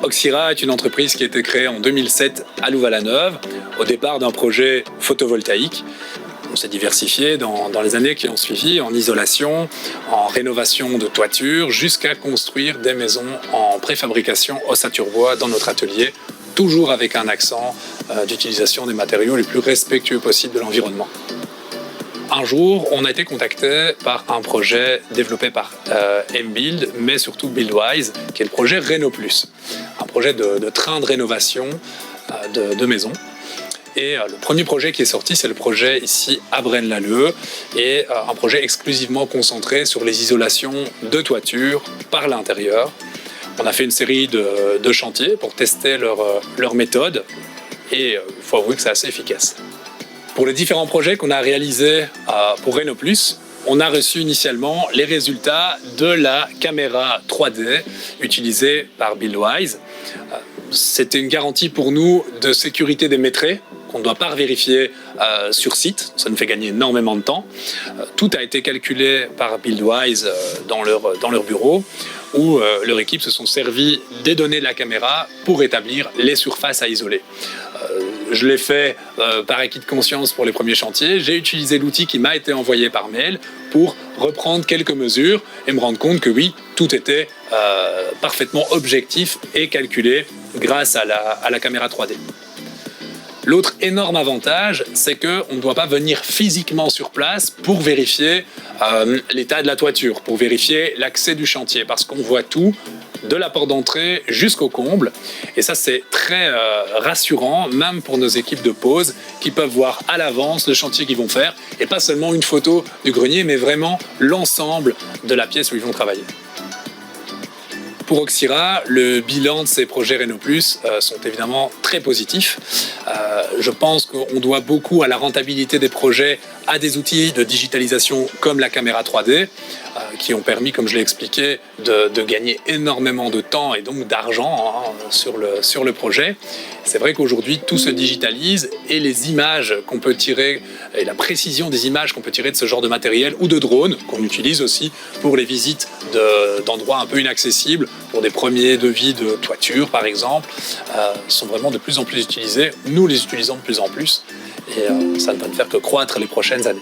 Oxira est une entreprise qui a été créée en 2007 à Louvain-la-Neuve, au départ d'un projet photovoltaïque. On s'est diversifié dans les années qui ont suivi en isolation, en rénovation de toitures, jusqu'à construire des maisons en préfabrication ossature-bois dans notre atelier, toujours avec un accent d'utilisation des matériaux les plus respectueux possibles de l'environnement. Un jour, on a été contacté par un projet développé par mBuild, mais surtout Buildwise, qui est le projet Réno+, un projet de train de rénovation de maisons. Et le premier projet qui est sorti, c'est le projet ici à Braine-l'Alleud, et un projet exclusivement concentré sur les isolations de toitures par l'intérieur. On a fait une série de chantiers pour tester leur méthode, et il faut avouer que c'est assez efficace. Pour les différents projets qu'on a réalisés pour Réno+, on a reçu initialement les résultats de la caméra 3D utilisée par Buildwise. C'était une garantie pour nous de sécurité des métrés, qu'on ne doit pas vérifier sur site, ça nous fait gagner énormément de temps. Tout a été calculé par Buildwise dans leur bureau, où leur équipe se sont servis des données de la caméra pour établir les surfaces à isoler. Je l'ai fait par acquis de conscience pour les premiers chantiers. J'ai utilisé l'outil qui m'a été envoyé par mail pour reprendre quelques mesures et me rendre compte que oui, tout était parfaitement objectif et calculé grâce à la caméra 3D. L'autre énorme avantage, c'est qu'on ne doit pas venir physiquement sur place pour vérifier l'état de la toiture, pour vérifier l'accès du chantier, parce qu'on voit tout, de la porte d'entrée jusqu'au comble. Et ça, c'est très rassurant, même pour nos équipes de pose, qui peuvent voir à l'avance le chantier qu'ils vont faire, et pas seulement une photo du grenier, mais vraiment l'ensemble de la pièce où ils vont travailler. Pour Oxira, le bilan de ces projets Réno+, sont évidemment très positifs. Je pense qu'on doit beaucoup à la rentabilité des projets à des outils de digitalisation comme la caméra 3D, qui ont permis, comme je l'ai expliqué, de gagner énormément de temps et donc d'argent sur le projet. C'est vrai qu'aujourd'hui, tout se digitalise et les images qu'on peut tirer, et la précision des images qu'on peut tirer de ce genre de matériel ou de drones, qu'on utilise aussi pour les visites d'endroits un peu inaccessibles, pour des premiers devis de toiture par exemple, sont vraiment de plus en plus utilisés. Nous les utilisons de plus en plus et ça ne va ne faire que croître les prochaines années.